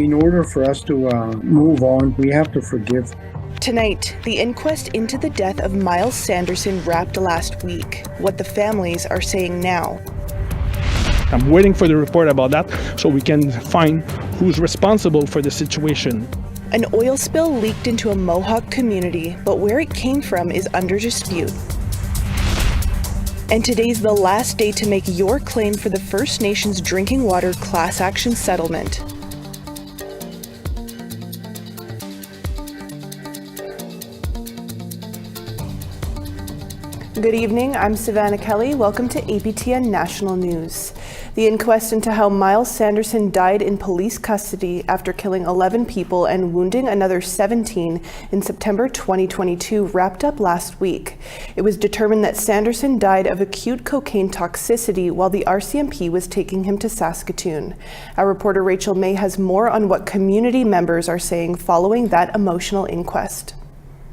In order for us to move on, we have to forgive. Tonight, the inquest into the death of Myles Sanderson wrapped last week. What the families are saying now. I'm waiting for the report about that so we can find who's responsible for the situation. An oil spill leaked into a Mohawk community, but where it came from is under dispute. And today's the last day to make your claim for the First Nations drinking water class action settlement. Good evening, I'm Savannah Kelly. Welcome to APTN National News. The inquest into how Myles Sanderson died in police custody after killing 11 people and wounding another 17 in September 2022 wrapped up last week. It was determined that Sanderson died of acute cocaine toxicity while the RCMP was taking him to Saskatoon. Our reporter Rachel May has more on what community members are saying following that emotional inquest.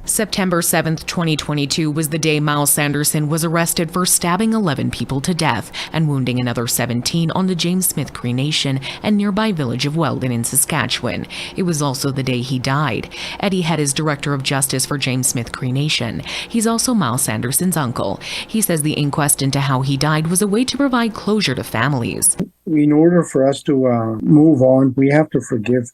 September 7th, 2022 was the day Myles Sanderson was arrested for stabbing 11 people to death and wounding another 17 on the James Smith Cree Nation and nearby village of Weldon in Saskatchewan. It was also the day he died. Eddie Head is Director of Justice for James Smith Cree Nation. He's also Myles Sanderson's uncle. He says the inquest into how he died was a way to provide closure to families. In order for us to move on, we have to forgive.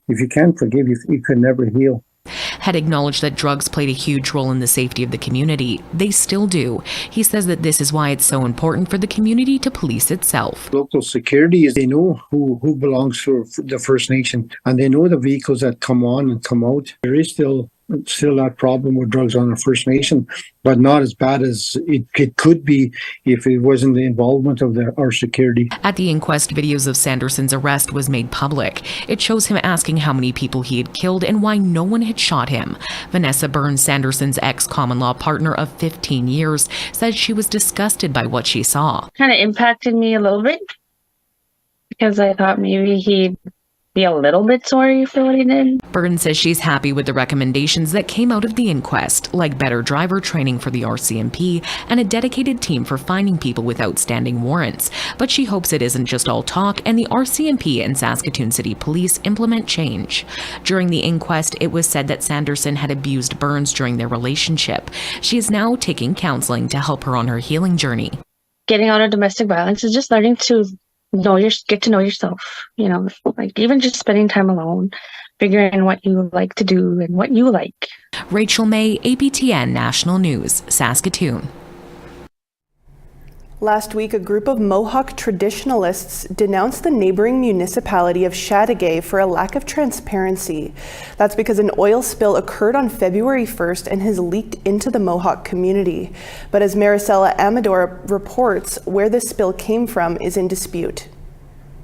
If you can't forgive, you can never heal. Head acknowledged that drugs played a huge role in the safety of the community. They still do. He says that this is why it's so important for the community to police itself. Local security, they know who belongs to the First Nation, and they know the vehicles that come on and come out. There is still that problem with drugs on the First Nation, but not as bad as it could be if it wasn't the involvement of our security. At the inquest, videos of Sanderson's arrest was made public. It shows him asking how many people he had killed and why no one had shot him. Vanessa Burns, Sanderson's ex-common law partner of 15 years, said she was disgusted by what she saw. Kind of impacted me a little bit because I thought maybe he'd be a little bit sorry for what he did. Burns says she's happy with the recommendations that came out of the inquest, like better driver training for the RCMP and a dedicated team for finding people with outstanding warrants. But she hopes it isn't just all talk and the RCMP and Saskatoon City Police implement change. During the inquest, it was said that Sanderson had abused Burns during their relationship. She is now taking counseling to help her on her healing journey. Getting out of domestic violence is just learning to get to know yourself, like even just spending time alone, figuring what you like to do and what you like. Rachel May, APTN National News, Saskatoon. Last week, a group of Mohawk traditionalists denounced the neighboring municipality of Chateauguay for a lack of transparency. That's because an oil spill occurred on February 1st and has leaked into the Mohawk community. But as Maricela Amador reports, where this spill came from is in dispute.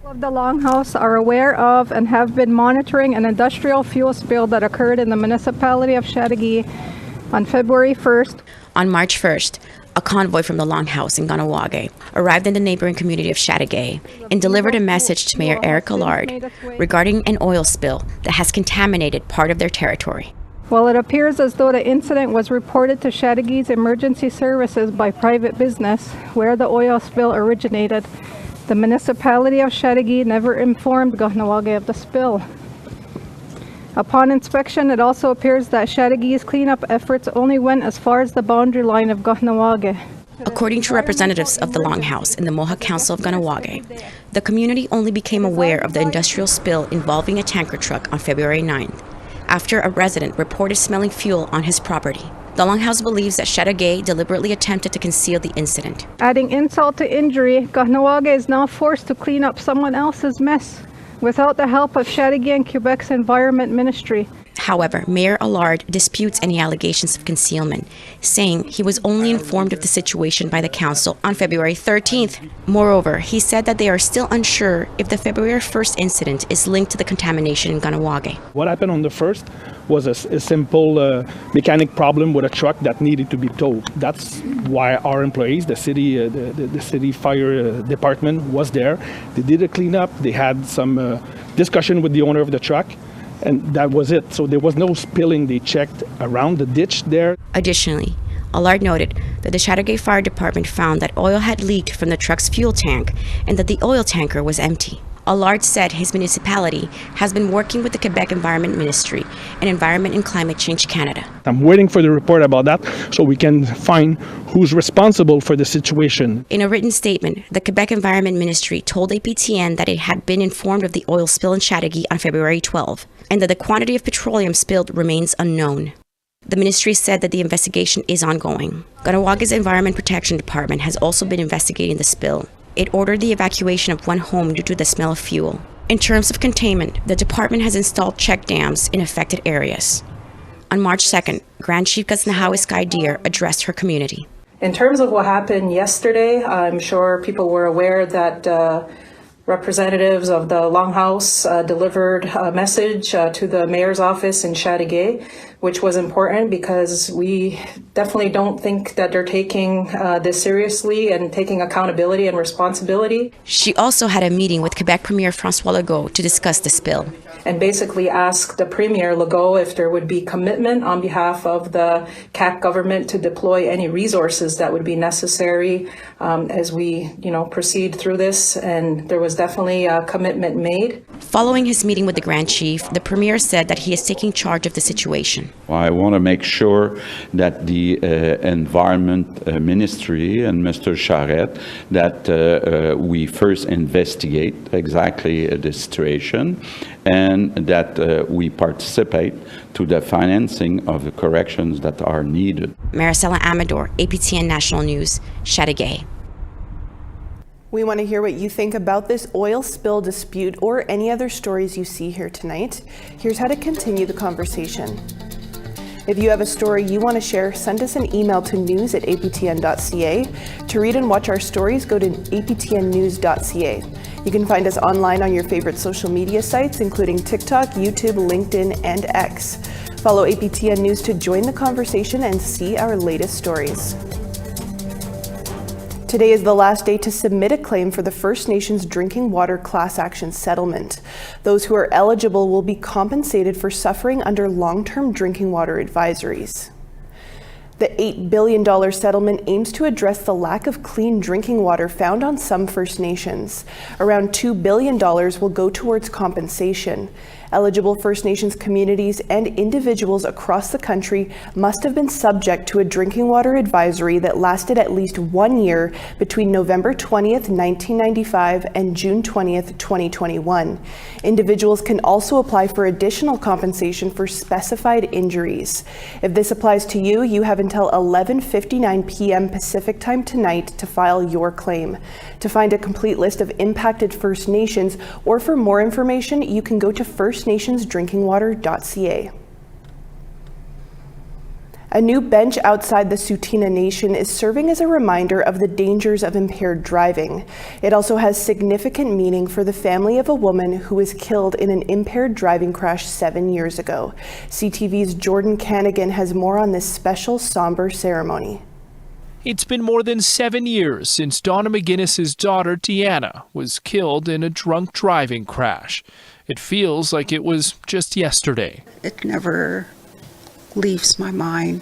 Of the Longhouse are aware of and have been monitoring an industrial fuel spill that occurred in the municipality of Chateauguay on February 1st. On March 1st, a convoy from the Longhouse in Kahnawake arrived in the neighboring community of Chateauguay and delivered a message to Mayor Eric Allard regarding an oil spill that has contaminated part of their territory. Well, it appears as though the incident was reported to Chateaugay's emergency services by private business where the oil spill originated. The municipality of Chateauguay never informed Kahnawake of the spill. Upon inspection, it also appears that Chateaugay's cleanup efforts only went as far as the boundary line of Kahnawake. According to representatives of the Longhouse in the Mohawk Council of Kahnawake, the community only became aware of the industrial spill involving a tanker truck on February 9th, after a resident reported smelling fuel on his property. The Longhouse believes that Chateauguay deliberately attempted to conceal the incident. Adding insult to injury, Kahnawake is now forced to clean up someone else's mess without the help of Chateauguay and Quebec's Environment Ministry. However, Mayor Allard disputes any allegations of concealment, saying he was only informed of the situation by the council on February 13th. Moreover, he said that they are still unsure if the February 1st incident is linked to the contamination in Kahnawake. What happened on the 1st was a simple mechanic problem with a truck that needed to be towed. That's why our employees, the city fire department was there. They did a cleanup. They had some discussion with the owner of the truck. And that was it. So there was no spilling. They checked around the ditch there. Additionally, Allard noted that the Chateauguay Fire Department found that oil had leaked from the truck's fuel tank and that the oil tanker was empty. Allard said his municipality has been working with the Quebec Environment Ministry and Environment and Climate Change Canada. I'm waiting for the report about that so we can find who's responsible for the situation. In a written statement, the Quebec Environment Ministry told APTN that it had been informed of the oil spill in Chateauguay on February 12 and that the quantity of petroleum spilled remains unknown. The ministry said that the investigation is ongoing. Ganawaga's Environment Protection Department has also been investigating the spill. It ordered the evacuation of one home due to the smell of fuel. In terms of containment, the department has installed check dams in affected areas. On March 2nd, Grand Chief Gasnahawi Sky Deer addressed her community. In terms of what happened yesterday, I'm sure people were aware that representatives of the Longhouse delivered a message to the mayor's office in Chateauguay, which was important because we definitely don't think that they're taking this seriously and taking accountability and responsibility. She also had a meeting with Quebec Premier François Legault to discuss the spill. And basically asked the Premier Legault if there would be commitment on behalf of the CAQ government to deploy any resources that would be necessary as we, proceed through this. And there was definitely a commitment made. Following his meeting with the Grand Chief, the Premier said that he is taking charge of the situation. I want to make sure that the Environment Ministry and Mr. Charette, that we first investigate exactly the situation and that we participate to the financing of the corrections that are needed. Maricela Amador, APTN National News, Chateauguay. We want to hear what you think about this oil spill dispute or any other stories you see here tonight. Here's how to continue the conversation. If you have a story you want to share, send us an email to news@aptn.ca. To read and watch our stories, go to aptnnews.ca. You can find us online on your favorite social media sites, including TikTok, YouTube, LinkedIn, and X. Follow APTN News to join the conversation and see our latest stories. Today is the last day to submit a claim for the First Nations drinking water class action settlement. Those who are eligible will be compensated for suffering under long-term drinking water advisories. The $8 billion settlement aims to address the lack of clean drinking water found on some First Nations. Around $2 billion will go towards compensation. Eligible First Nations communities and individuals across the country must have been subject to a drinking water advisory that lasted at least 1 year between November 20th, 1995 and June 20th, 2021. Individuals can also apply for additional compensation for specified injuries. If this applies to you, you have until 11:59 p.m. Pacific Time tonight to file your claim. To find a complete list of impacted First Nations or for more information, you can go to firstnationsdrinkingwater.ca. A new bench outside the Sutina Nation is serving as a reminder of the dangers of impaired driving. It also has significant meaning for the family of a woman who was killed in an impaired driving crash 7 years ago. CTV's Jordan Canigan has more on this special, somber ceremony. It's been more than 7 years since Donna McGuinness's daughter, Deanna, was killed in a drunk driving crash. It feels like it was just yesterday. It never leaves my mind.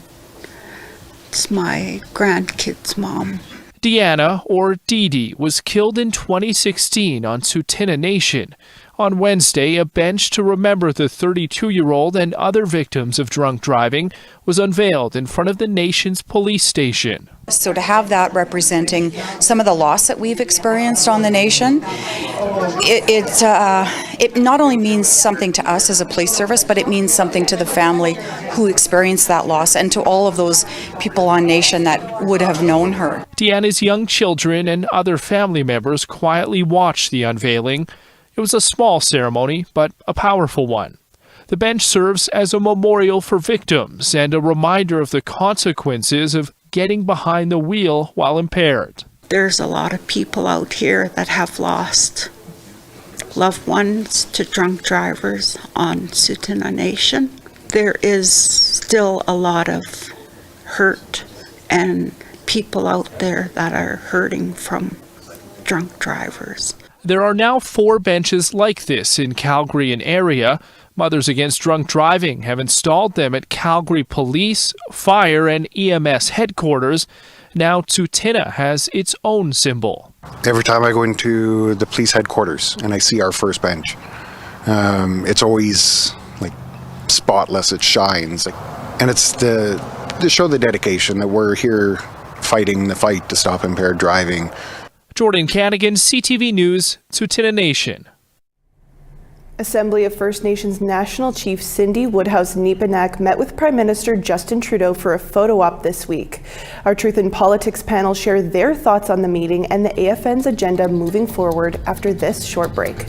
It's my grandkid's mom. Deanna, or Dee Dee, was killed in 2016 on Sutina Nation. On Wednesday, a bench to remember the 32-year-old and other victims of drunk driving was unveiled in front of the nation's police station. So to have that representing some of the loss that we've experienced on the nation, it not only means something to us as a police service, but it means something to the family who experienced that loss and to all of those people on nation that would have known her. Deanna's young children and other family members quietly watched the unveiling. It was a small ceremony, but a powerful one. The bench serves as a memorial for victims and a reminder of the consequences of getting behind the wheel while impaired. There's a lot of people out here that have lost loved ones to drunk drivers on Sutina Nation. There is still a lot of hurt and people out there that are hurting from drunk drivers. There are now 4 benches like this in Calgary and area. Mothers Against Drunk Driving have installed them at Calgary Police, Fire, and EMS headquarters. Now Sutina has its own symbol. Every time I go into the police headquarters and I see our first bench, it's always like spotless, it shines. And it's to show the dedication that we're here fighting the fight to stop impaired driving. Jordan Canigan, CTV News, Sutina Nation. Assembly of First Nations National Chief Cindy Woodhouse-Neepanak met with Prime Minister Justin Trudeau for a photo op this week. Our Truth in Politics panel share their thoughts on the meeting and the AFN's agenda moving forward after this short break.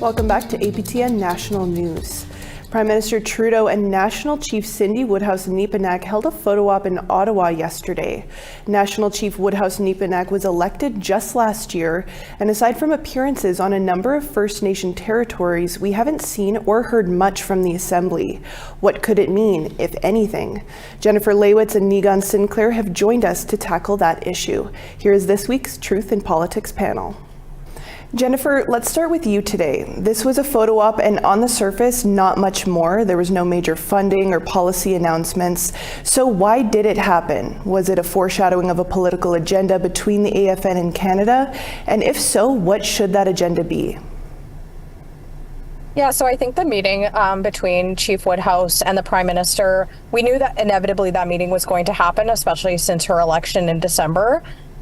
Welcome back to APTN National News. Prime Minister Trudeau and National Chief Cindy Woodhouse-Neepanak held a photo op in Ottawa yesterday. National Chief Woodhouse-Neepanak was elected just last year, and aside from appearances on a number of First Nation territories, we haven't seen or heard much from the Assembly. What could it mean, if anything? Jennifer Leywitz and Negan Sinclair have joined us to tackle that issue. Here is this week's Truth in Politics panel. Jennifer, let's start with you today. This was a photo op, and on the surface, not much more. There was no major funding or policy announcements. So why did it happen? Was it a foreshadowing of a political agenda between the AFN and Canada? And if so, what should that agenda be? Yeah, so I think the meeting between Chief Woodhouse and the Prime Minister, we knew that inevitably that meeting was going to happen, especially since her election in December.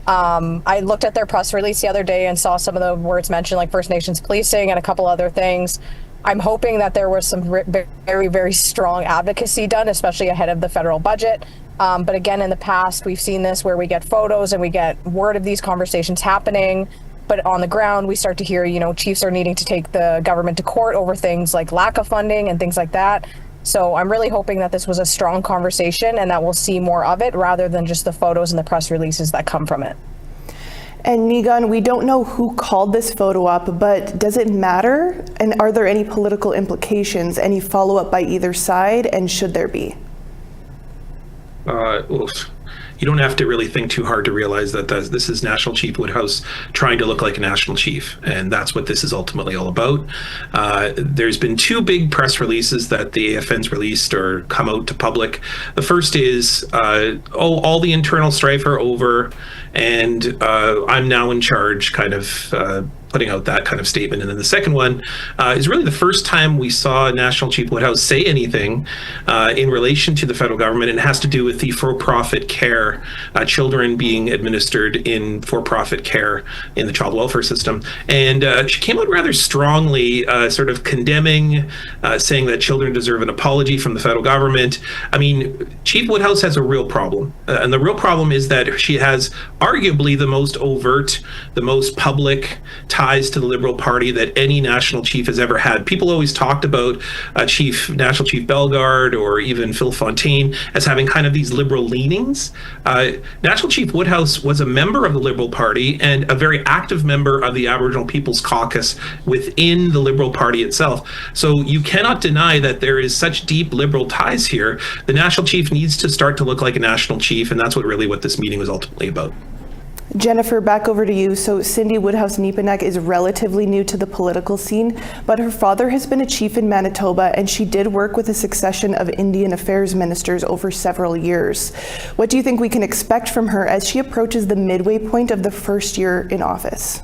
I looked at their press release the other day and saw some of the words mentioned, like First Nations policing and a couple other things. I'm hoping that there was some very, very strong advocacy done, especially ahead of the federal budget. But again, in the past, we've seen this where we get photos and we get word of these conversations happening. But on the ground, we start to hear, chiefs are needing to take the government to court over things like lack of funding and things like that. So I'm really hoping that this was a strong conversation and that we'll see more of it rather than just the photos and the press releases that come from it. And Nigan, we don't know who called this photo up, but does it matter? And are there any political implications, any follow-up by either side, and should there be? Well, you don't have to really think too hard to realize that this is National Chief Woodhouse trying to look like a national chief, and that's what this is ultimately all about. There's been two big press releases that the AFN's released or come out to public. The first is, all the internal strife are over, and I'm now in charge, kind of putting out that kind of statement. And then the second one is really the first time we saw National Chief Woodhouse say anything in relation to the federal government, and it has to do with the for-profit care, children being administered in for-profit care in the child welfare system. And she came out rather strongly, sort of condemning, saying that children deserve an apology from the federal government. I mean, Chief Woodhouse has a real problem. And the real problem is that she has arguably the most overt, the most public ties to the Liberal Party that any national chief has ever had. People always talked about National Chief Bellegarde or even Phil Fontaine as having kind of these Liberal leanings. National Chief Woodhouse was a member of the Liberal Party and a very active member of the Aboriginal People's Caucus within the Liberal Party itself. So you cannot deny that there is such deep Liberal ties here. The national chief needs to start to look like a national chief, and that's what this meeting was ultimately about. Jennifer, back over to you. So Cindy Woodhouse-Neepanek is relatively new to the political scene, but her father has been a chief in Manitoba, and she did work with a succession of Indian Affairs ministers over several years. What do you think we can expect from her as she approaches the midway point of the first year in office?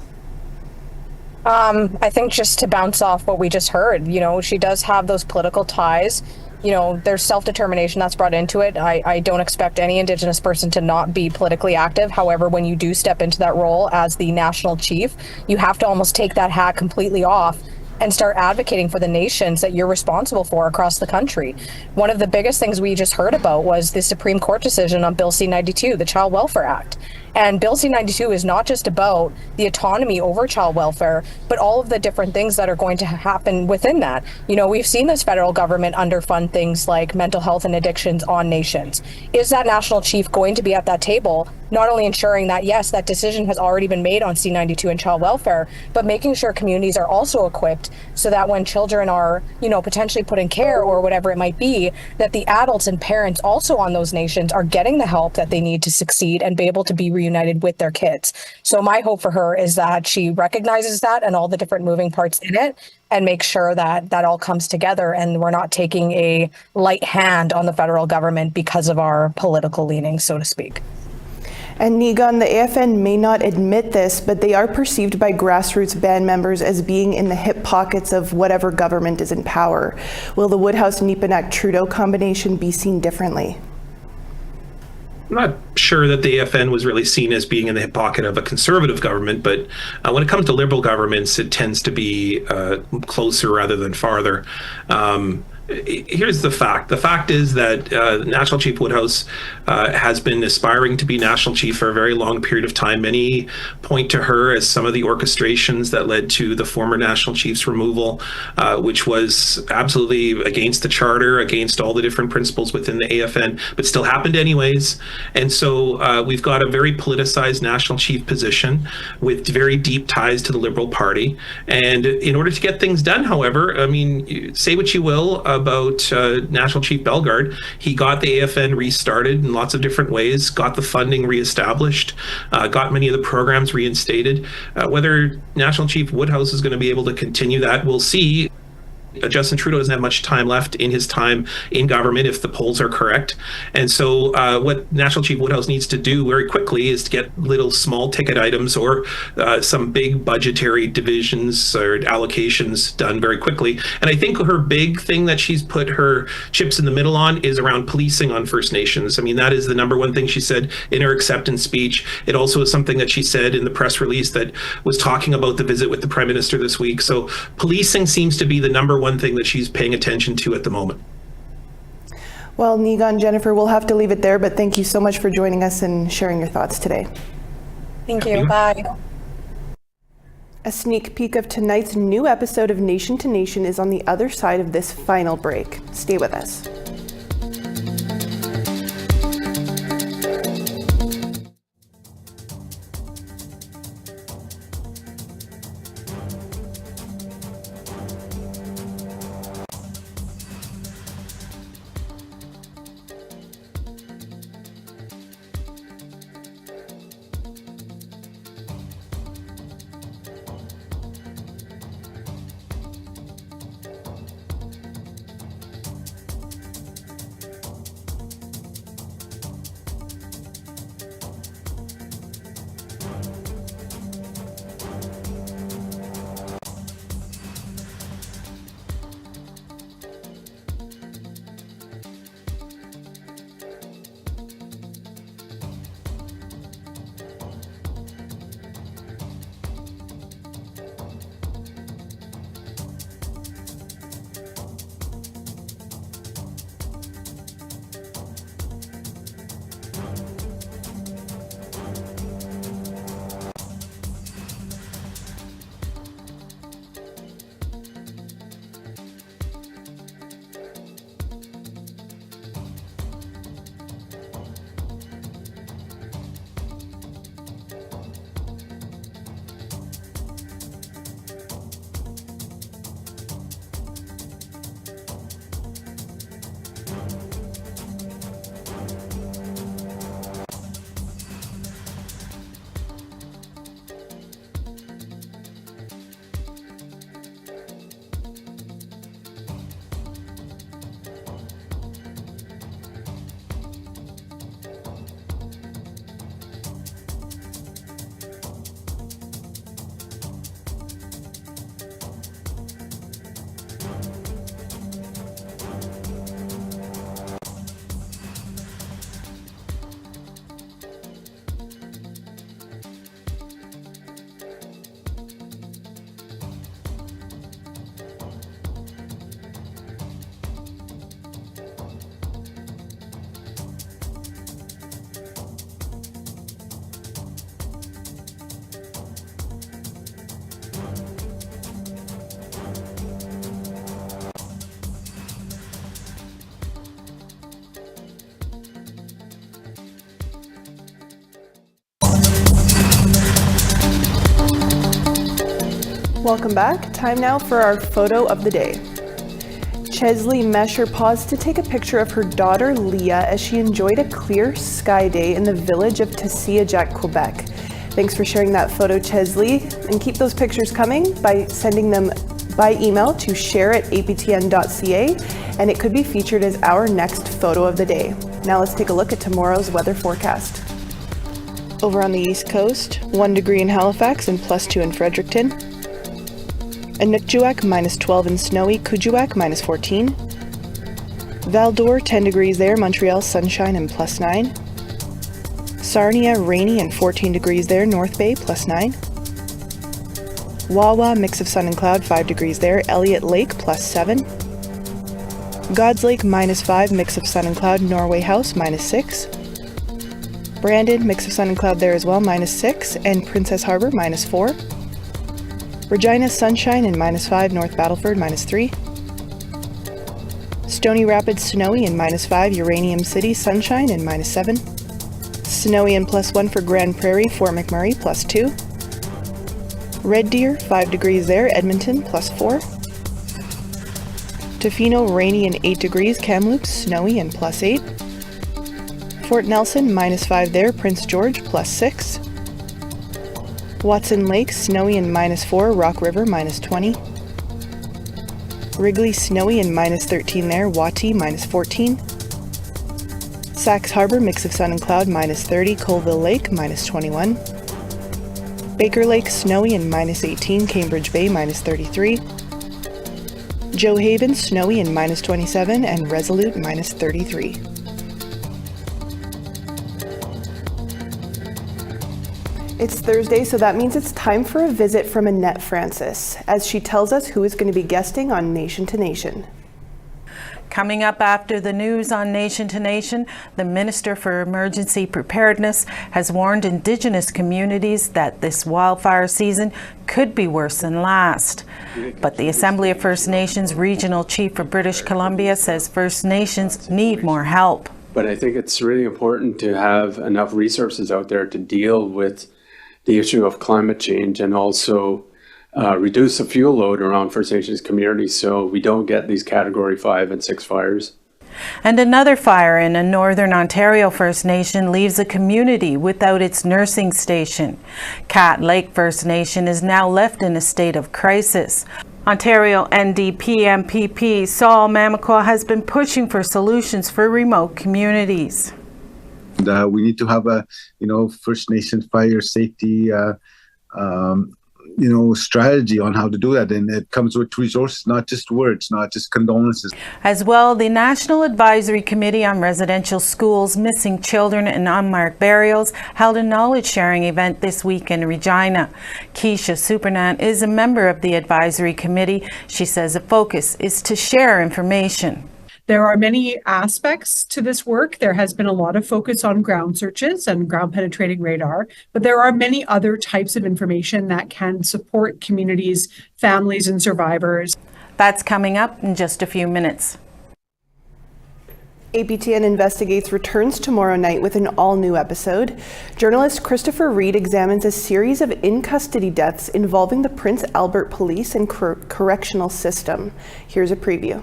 I think just to bounce off what we just heard, she does have those political ties. There's self-determination that's brought into it. I don't expect any Indigenous person to not be politically active. However, when you do step into that role as the national chief, you have to almost take that hat completely off and start advocating for the nations that you're responsible for across the country. One of the biggest things we just heard about was the Supreme Court decision on Bill C-92, the Child Welfare Act. And Bill C-92 is not just about the autonomy over child welfare, but all of the different things that are going to happen within that. We've seen this federal government underfund things like mental health and addictions on nations. Is that national chief going to be at that table, not only ensuring that, yes, that decision has already been made on C-92 and child welfare, but making sure communities are also equipped so that when children are, potentially put in care or whatever it might be, that the adults and parents also on those nations are getting the help that they need to succeed and be able to be reunited with their kids. So my hope for her is that she recognizes that and all the different moving parts in it and make sure that that all comes together and we're not taking a light hand on the federal government because of our political leanings, so to speak. And Nigan, the AFN may not admit this, but they are perceived by grassroots band members as being in the hip pockets of whatever government is in power. Will the Woodhouse-Neepanek-Trudeau combination be seen differently? I'm not sure that the AFN was really seen as being in the hip pocket of a conservative government, but when it comes to Liberal governments, it tends to be closer rather than farther. Here's the fact. The fact is that National Chief Woodhouse has been aspiring to be National Chief for a very long period of time. Many point to her as some of the orchestrations that led to the former National Chief's removal, which was absolutely against the Charter, against all the different principles within the AFN, but still happened anyways. And so we've got a very politicized National Chief position with very deep ties to the Liberal Party. And in order to get things done, however, I mean, say what you will about National Chief Bellegarde, he got the AFN restarted in lots of different ways, got the funding reestablished, got many of the programs reinstated. Whether National Chief Woodhouse is going to be able to continue that, we'll see. Justin Trudeau doesn't have much time left in his time in government if the polls are correct. And so what National Chief Woodhouse needs to do very quickly is to get little small ticket items or some big budgetary divisions or allocations done very quickly. And I think her big thing that she's put her chips in the middle on is around policing on First Nations. I mean, that is the number one thing she said in her acceptance speech. It also is something that she said in the press release that was talking about the visit with the Prime Minister this week. So policing seems to be the number one thing that she's paying attention to at the moment. Well, Nigan, Jennifer, we'll have to leave it there, but thank you so much for joining us and sharing your thoughts today. Thank you. Bye. A sneak peek of tonight's new episode of Nation to Nation is on the other side of this final break. Stay with us. Welcome back. Time now for our photo of the day. Chesley Mesher paused to take a picture of her daughter Leah as she enjoyed a clear sky day in the village of Tessiajac, Quebec. Thanks for sharing that photo, Chesley, and keep those pictures coming by sending them by email to share@aptn.ca, and it could be featured as our next photo of the day. Now let's take a look at tomorrow's weather forecast. Over on the East Coast, 1 degree in Halifax and +2 in Fredericton. Inukjuak -12 and snowy, Kuujjuaq -14. Val-d'Or 10 degrees there, Montreal sunshine and +9. Sarnia rainy and 14 degrees there, North Bay +9. Wawa mix of sun and cloud 5 degrees there, Elliott Lake +7. God's Lake -5 mix of sun and cloud, Norway House -6. Brandon mix of sun and cloud there as well, -6, and Princess Harbor -4. Regina sunshine and -5, North Battleford -3. Stony Rapids snowy and -5, Uranium City sunshine and -7. Snowy and +1 for Grand Prairie, Fort McMurray +2. Red Deer 5 degrees there, Edmonton +4. Tofino rainy and 8 degrees, Kamloops snowy and +8. Fort Nelson -5 there, Prince George +6. Watson Lake snowy and -4, Rock River -20. Wrigley snowy and -13 there, Wati -14. Sax Harbor mix of sun and cloud -30, Colville Lake -21. Baker Lake snowy and -18, Cambridge Bay -33. Joe Haven snowy and -27, and Resolute -33. It's Thursday, so that means it's time for a visit from Annette Francis, as she tells us who is going to be guesting on Nation to Nation. Coming up after the news on Nation to Nation, the Minister for Emergency Preparedness has warned Indigenous communities that this wildfire season could be worse than last. But the Assembly of First Nations Regional Chief for British Columbia says First Nations need more help. But I think it's really important to have enough resources out there to deal with the issue of climate change and also reduce the fuel load around First Nations communities so we don't get these Category 5 and 6 fires. And another fire in a Northern Ontario First Nation leaves a community without its nursing station. Cat Lake First Nation is now left in a state of crisis. Ontario NDP MPP Saul Mamikwa has been pushing for solutions for remote communities. We need to have a, First Nation fire safety, strategy on how to do that. And it comes with resources, not just words, not just condolences. As well, the National Advisory Committee on Residential Schools, Missing Children and Unmarked Burials held a knowledge sharing event this week in Regina. Keisha Supernant is a member of the advisory committee. She says the focus is to share information. There are many aspects to this work. There has been a lot of focus on ground searches and ground penetrating radar, but there are many other types of information that can support communities, families, and survivors. That's coming up in just a few minutes. APTN Investigates returns tomorrow night with an all-new episode. Journalist Christopher Reed examines a series of in-custody deaths involving the Prince Albert Police and Correctional System. Here's a preview.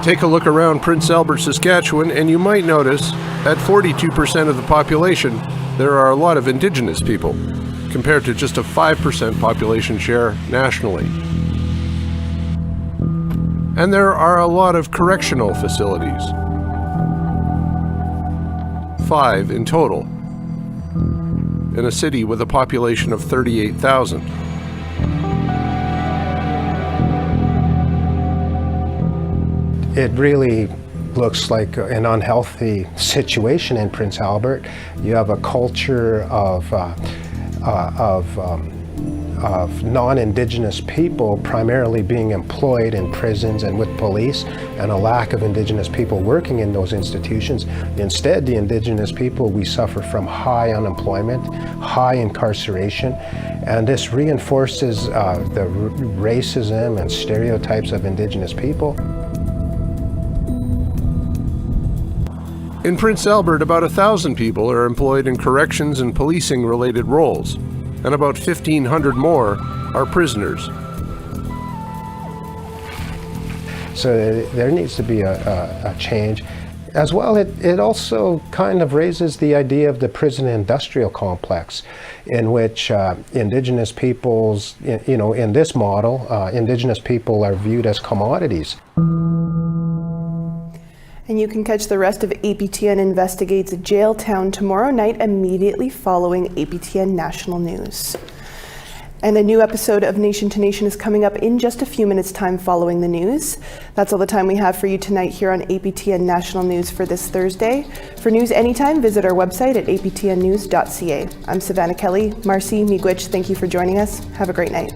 Take a look around Prince Albert, Saskatchewan, and you might notice at 42% of the population, there are a lot of Indigenous people, compared to just a 5% population share nationally. And there are a lot of correctional facilities, 5 in total, in a city with a population of 38,000. It really looks like an unhealthy situation in Prince Albert. You have a culture of non-Indigenous people primarily being employed in prisons and with police, and a lack of Indigenous people working in those institutions. Instead, the Indigenous people, we suffer from high unemployment, high incarceration, and this reinforces the racism and stereotypes of Indigenous people. In Prince Albert, about 1,000 people are employed in corrections and policing-related roles, and about 1,500 more are prisoners. So there needs to be a change. As well, it also kind of raises the idea of the prison industrial complex, in which Indigenous peoples, in this model, Indigenous people are viewed as commodities. And you can catch the rest of APTN Investigates Jailtown tomorrow night immediately following APTN National News. And a new episode of Nation to Nation is coming up in just a few minutes' time following the news. That's all the time we have for you tonight here on APTN National News for this Thursday. For news anytime, visit our website at aptnnews.ca. I'm Savannah Kelly. Marcy, Miigwech, thank you for joining us. Have a great night.